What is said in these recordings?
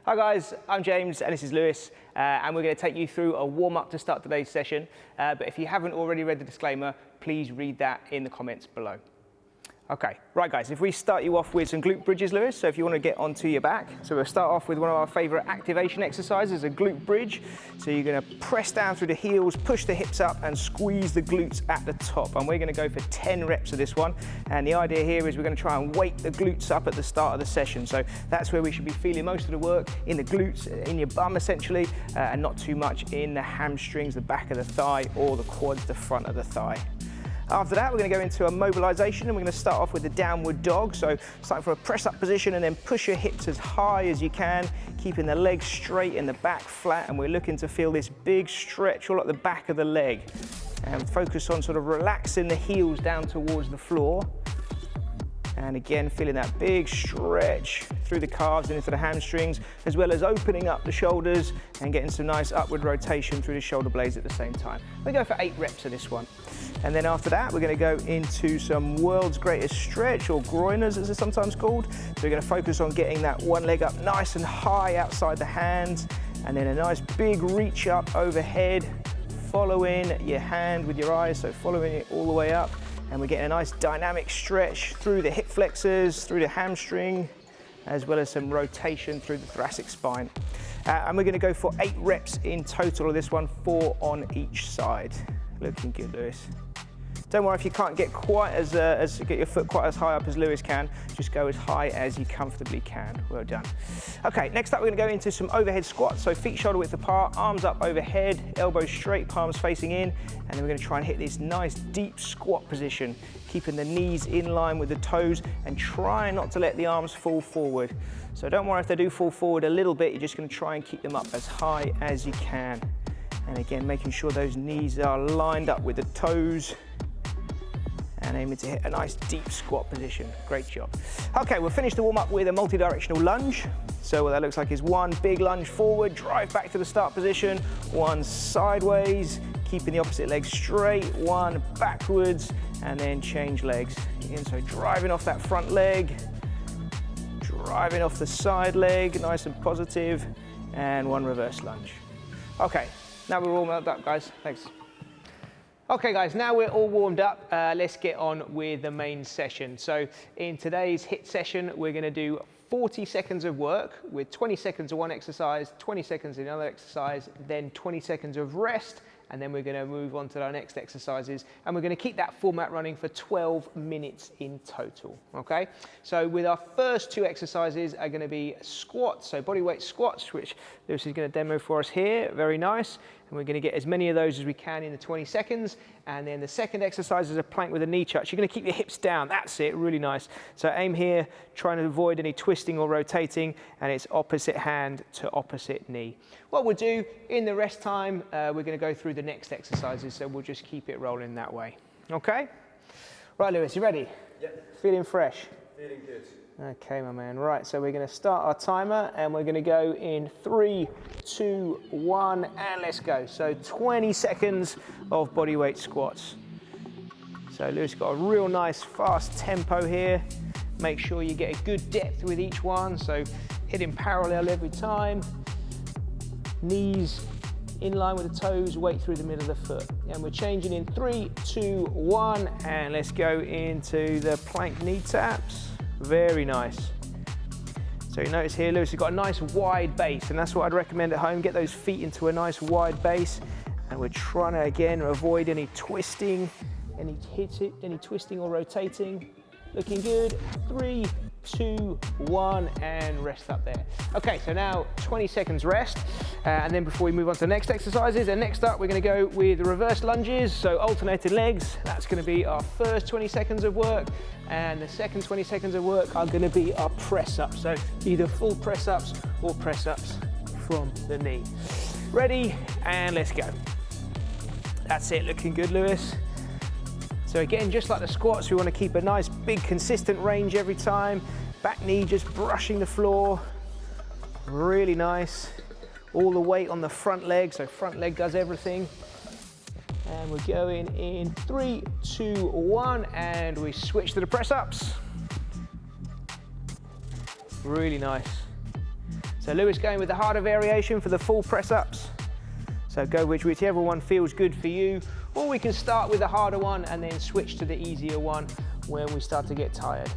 Hi guys, I'm James and this is Lewis and we're going to take you through a warm-up to start today's session. But if you haven't already read the disclaimer, please read that in the comments below. Okay, right guys, if we start you off with some glute bridges, Lewis, so if you want to get onto your back. So we'll start off with one of our favourite activation exercises, a glute bridge. So you're going to press down through the heels, push the hips up and squeeze the glutes at the top. And we're going to go for 10 reps of this one. And the idea here is we're going to try and wake the glutes up at the start of the session. So that's where we should be feeling most of the work, in the glutes, in your bum essentially, and not too much in the hamstrings, the back of the thigh, or the quads, the front of the thigh. After that, we're going to go into a mobilization and we're going to start off with the downward dog. So starting from a press up position and then push your hips as high as you can, keeping the legs straight and the back flat. And we're looking to feel this big stretch all at the back of the leg. And focus on sort of relaxing the heels down towards the floor. And again, feeling that big stretch through the calves and into the hamstrings, as well as opening up the shoulders and getting some nice upward rotation through the shoulder blades at the same time. We go for 8 reps of this one. And then after that, we're going to go into some world's greatest stretch, or groiners as it's sometimes called. So we're going to focus on getting that one leg up nice and high outside the hands, and then a nice big reach up overhead, following your hand with your eyes, so following it all the way up. And we're getting a nice dynamic stretch through the hip flexors, through the hamstring, as well as some rotation through the thoracic spine. And we're going to go for 8 reps in total of this one, 4 on each side. Looking good, Lewis. Don't worry if you can't get quite get your foot quite as high up as Lewis can. Just go as high as you comfortably can. Well done. Okay, next up we're going to go into some overhead squats. So feet shoulder width apart, arms up overhead, elbows straight, palms facing in, and then we're going to try and hit this nice deep squat position, keeping the knees in line with the toes and trying not to let the arms fall forward. So don't worry if they do fall forward a little bit. You're just going to try and keep them up as high as you can. And again, making sure those knees are lined up with the toes and aiming to hit a nice deep squat position. Great job. Okay, we'll finish the warm up with a multi-directional lunge. So what that looks like is one big lunge forward, drive back to the start position, one sideways, keeping the opposite leg straight, one backwards, and then change legs. Again, so driving off that front leg, driving off the side leg, nice and positive, and one reverse lunge. Okay. Now we're all warmed up, guys. Thanks. Okay, guys, now we're all warmed up. Let's get on with the main session. So in today's HIIT session, we're going to do 40 seconds of work with 20 seconds of one exercise, 20 seconds in another exercise, then 20 seconds of rest, and then we're going to move on to our next exercises, and we're going to keep that format running for 12 minutes in total, okay? So with our first 2 exercises are going to be squats, so body weight squats, which Lewis is going to demo for us here, very nice, and we're going to get as many of those as we can in the 20 seconds, and then the second exercise is a plank with a knee touch. You're going to keep your hips down, that's it, really nice. So aim here, trying to avoid any twisting or rotating, and it's opposite hand to opposite knee. What we'll do in the rest time, we're going to go through the next exercises, so we'll just keep it rolling that way. Okay? Right, Lewis, you ready? Yep. Feeling fresh? Feeling good. Okay, my man. Right, so we're going to start our timer, and we're going to go in 3, 2, 1, and let's go. So 20 seconds of body weight squats. So Lewis got a real nice fast tempo here. Make sure you get a good depth with each one, so hitting parallel every time. Knees in line with the toes, weight through the middle of the foot. And we're changing in 3, 2, 1, and let's go into the plank knee taps. Very nice. So you notice here, Lewis has got a nice wide base, and that's what I'd recommend at home. Get those feet into a nice wide base, and we're trying to, again, avoid any twisting, any twisting or rotating. Looking good. 3, 2, 1, and rest up there. Okay, so now 20 seconds rest, and then before we move on to the next exercises, and next up we're going to go with reverse lunges, so alternated legs. That's going to be our first 20 seconds of work, and the second 20 seconds of work are going to be our press ups, so either full press ups or press ups from the knee. Ready, and let's go. That's it, looking good, Lewis. So again, just like the squats, we want to keep a nice big consistent range every time. Back knee just brushing the floor. Really nice. All the weight on the front leg, so front leg does everything. And we're going in 3, 2, 1, and we switch to the press ups. Really nice. So Lewis going with the harder variation for the full press-ups. So go whichever one feels good for you, or we can start with the harder one and then switch to the easier one when we start to get tired.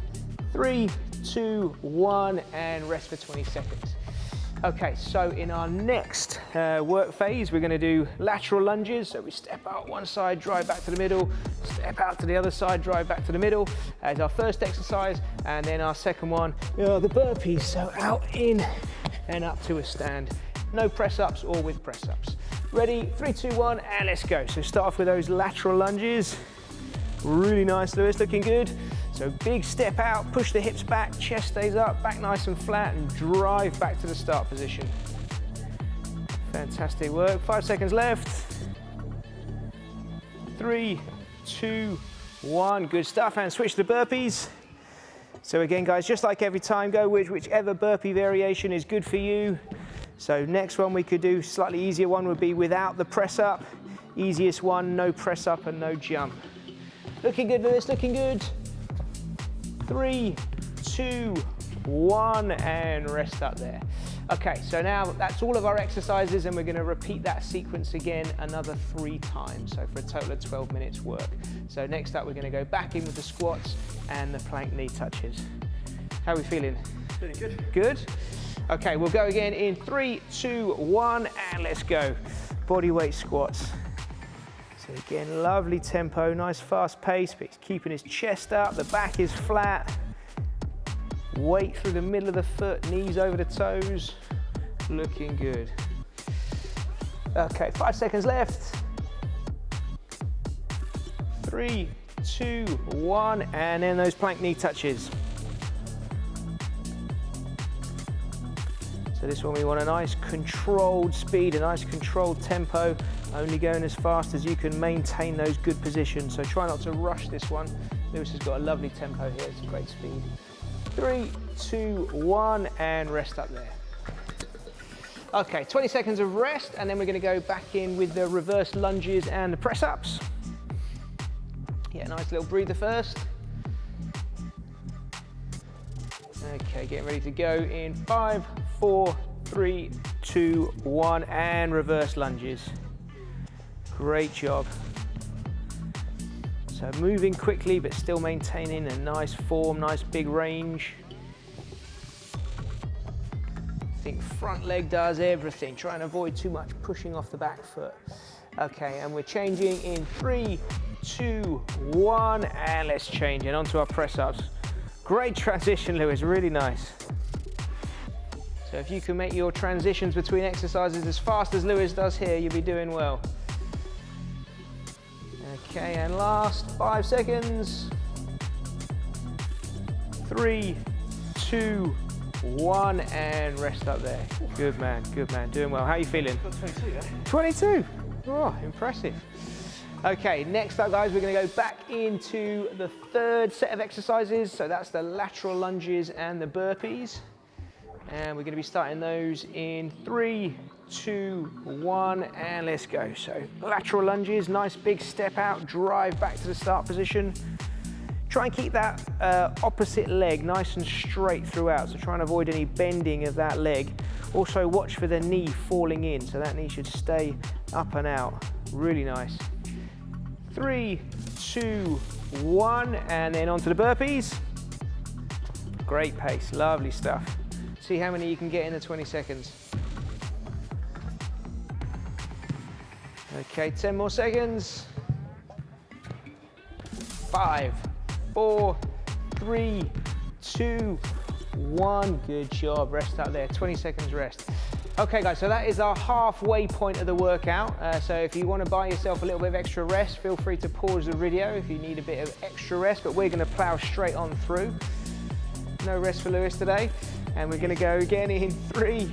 3, 2, 1, and rest for 20 seconds. Okay, so in our next work phase, we're gonna do lateral lunges. So we step out one side, drive back to the middle, step out to the other side, drive back to the middle as our first exercise. And then our second one, the burpees. So out, in, and up to a stand. No press-ups or with press-ups. Ready, 3, 2, 1, and let's go. So start off with those lateral lunges. Really nice, Lewis, looking good. So big step out, push the hips back, chest stays up, back nice and flat, and drive back to the start position. Fantastic work, 5 seconds left. 3, 2, 1, good stuff, and switch to burpees. So again, guys, just like every time, go with whichever burpee variation is good for you. So next one we could do, slightly easier one would be without the press up. Easiest one, no press up and no jump. Looking good, Lewis, looking good. 3, 2, 1, and rest up there. Okay, so now that's all of our exercises, and we're gonna repeat that sequence again another 3 times, so for a total of 12 minutes work. So next up, we're gonna go back in with the squats and the plank knee touches. How are we feeling? Feeling good. Good? Okay, we'll go again in 3, 2, 1, and let's go. Body weight squats. So again, lovely tempo, nice fast pace, but he's keeping his chest up, the back is flat. Weight through the middle of the foot, knees over the toes. Looking good. Okay, 5 seconds left. 3, 2, 1, and then those plank knee touches. So this one we want a nice controlled speed, a nice controlled tempo, only going as fast as you can maintain those good positions. So try not to rush this one. Lewis has got a lovely tempo here, it's a great speed. 3, 2, 1, and rest up there. Okay, 20 seconds of rest, and then we're gonna go back in with the reverse lunges and the press ups. Yeah, nice little breather first. Okay, getting ready to go in 5, 4, 3, 2, 1, and reverse lunges. Great job. So moving quickly, but still maintaining a nice form, nice big range. I think front leg does everything. Try and avoid too much pushing off the back foot. Okay, and we're changing in 3, 2, 1, and let's change it onto our press ups. Great transition, Lewis, really nice. So if you can make your transitions between exercises as fast as Lewis does here, you'll be doing well. Okay, and last 5 seconds. 3, 2, 1, and rest up there. Good man, doing well. How are you feeling? 22, yeah? 22, oh, impressive. Okay, next up, guys, we're gonna go back into the third set of exercises. So that's the lateral lunges and the burpees. And we're gonna be starting those in 3, 2, 1, and let's go. So lateral lunges, nice big step out, drive back to the start position. Try and keep that opposite leg nice and straight throughout. So try and avoid any bending of that leg. Also watch for the knee falling in. So that knee should stay up and out. Really nice. 3, 2, 1, and then onto the burpees. Great pace, lovely stuff. See how many you can get in the 20 seconds. Okay, 10 more seconds. 5, 4, 3, 2, 1. Good job, rest up there, 20 seconds rest. Okay guys, so that is our halfway point of the workout. So if you want to buy yourself a little bit of extra rest, feel free to pause the video if you need a bit of extra rest, but we're going to plow straight on through. No rest for Lewis today. And we're going to go again in 3,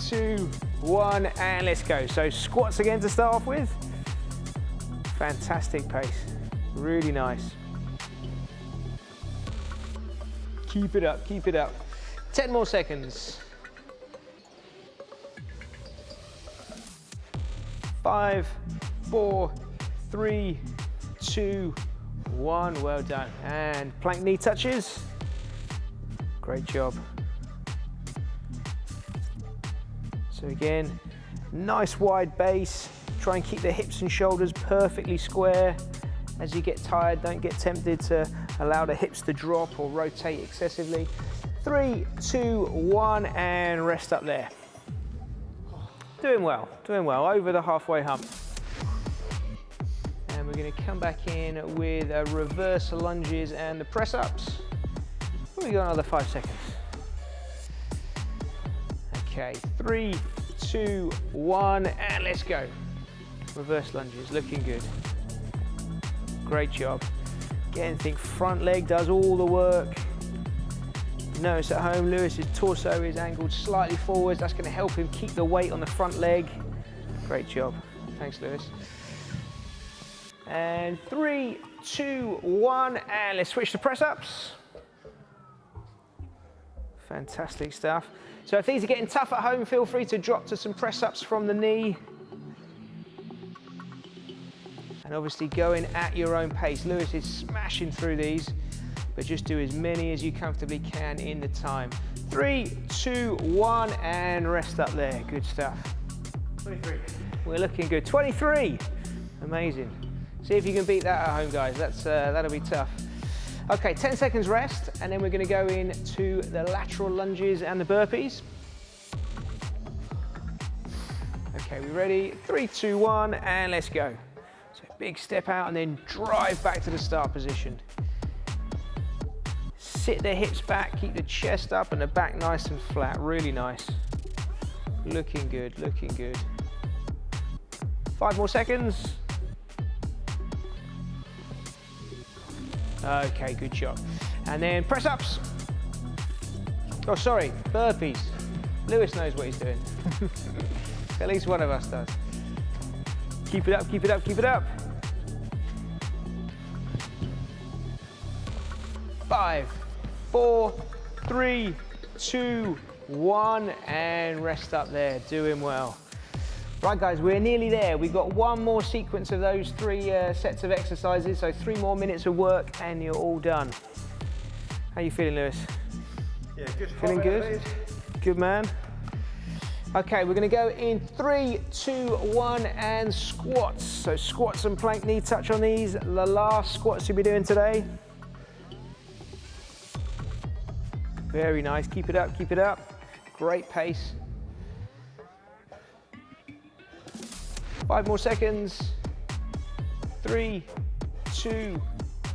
2, 1, and let's go. So squats again to start off with. Fantastic pace, really nice. Keep it up, keep it up. 10 more seconds. 5, 4, 3, 2, 1. Well done. And plank knee touches. Great job. So again, nice wide base. Try and keep the hips and shoulders perfectly square. As you get tired, don't get tempted to allow the hips to drop or rotate excessively. 3, 2, 1, and rest up there. Doing well, over the halfway hump. And we're gonna come back in with reverse lunges and the press ups. We got another 5 seconds. Okay, 3, 2, 1, and let's go. Reverse lunges, looking good. Great job. Again, think front leg does all the work. Notice at home, Lewis's torso is angled slightly forwards. That's going to help him keep the weight on the front leg. Great job. Thanks, Lewis. And 3, 2, 1, and let's switch to press-ups. Fantastic stuff. So if these are getting tough at home, feel free to drop to some press-ups from the knee. And obviously going at your own pace. Lewis is smashing through these, but just do as many as you comfortably can in the time. 3, 2, 1, and rest up there. Good stuff. 23. We're looking good. 23. Amazing. See if you can beat that at home, guys. That'll be tough. Okay, 10 seconds rest, and then we're going to go into the lateral lunges and the burpees. Okay, we ready? 3, 2, 1, and let's go. So big step out and then drive back to the start position. Sit the hips back, keep the chest up and the back nice and flat, really nice. Looking good, looking good. 5 more seconds. Okay, good job. And then press ups. Oh, sorry, burpees. Lewis knows what he's doing. At least one of us does. Keep it up, keep it up, keep it up. 5, 4, 3, 2, 1, and rest up there, doing well. Right guys, we're nearly there. We've got one more sequence of those 3 sets of exercises, so 3 more minutes of work and you're all done. How you feeling, Lewis? Yeah, good. Feeling good? Good man. Okay, we're gonna go in 3, 2, 1, and squats. So squats and plank knee touch on these. The last squats you'll be doing today. Very nice, keep it up, keep it up. Great pace. 5 more seconds. 3, 2,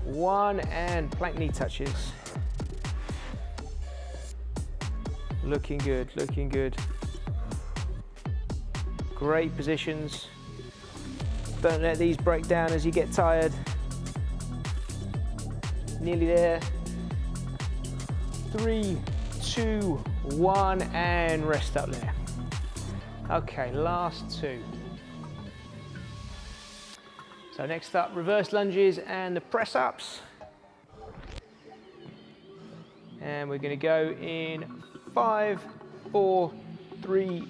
1, and plank knee touches. Looking good, looking good. Great positions. Don't let these break down as you get tired. Nearly there. 3, 2, 1, and rest up there. Okay, last 2. So next up, reverse lunges and the press ups. And we're gonna go in 5, 4, 3,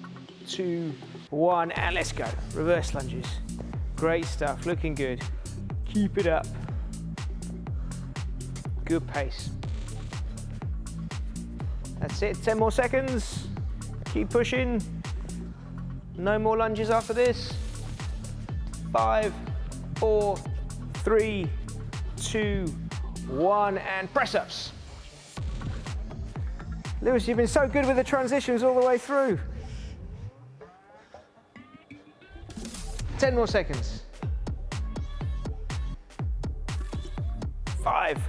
2, 1, and let's go. Reverse lunges. Great stuff, looking good. Keep it up. Good pace. That's it, 10 more seconds. Keep pushing. No more lunges after this. 5, 4, 3, 2, 1, and press ups. Lewis, you've been so good with the transitions all the way through. 10 more seconds. 5,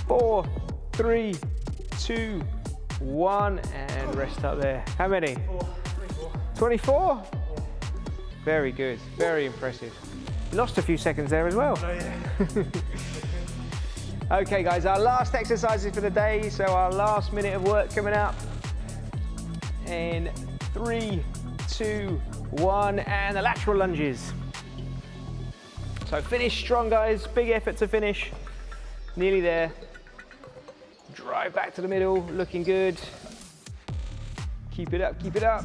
4, 3, 2, 1, and rest up there. How many? 24. 24? Yeah. Very good, very impressive. You lost a few seconds there as well. Oh, yeah. Okay guys, our last exercises for the day, so our last minute of work coming up. In 3, 2, 1, and the lateral lunges. So finish strong guys, big effort to finish. Nearly there. Drive back to the middle, looking good. Keep it up, keep it up.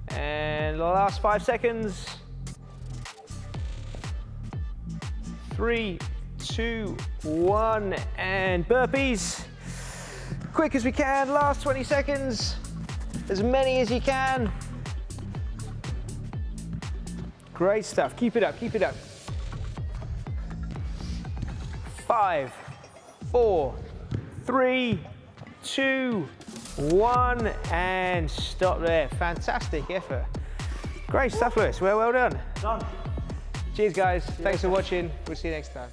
And the last 5 seconds. 3, 2, 1, and burpees. Quick as we can, last 20 seconds. As many as you can. Great stuff. Keep it up, keep it up. 5, 4, 3, 2, 1, and stop there. Fantastic effort. Great stuff, Lewis. Well done. Done. Cheers, guys. Thanks for watching. We'll see you next time.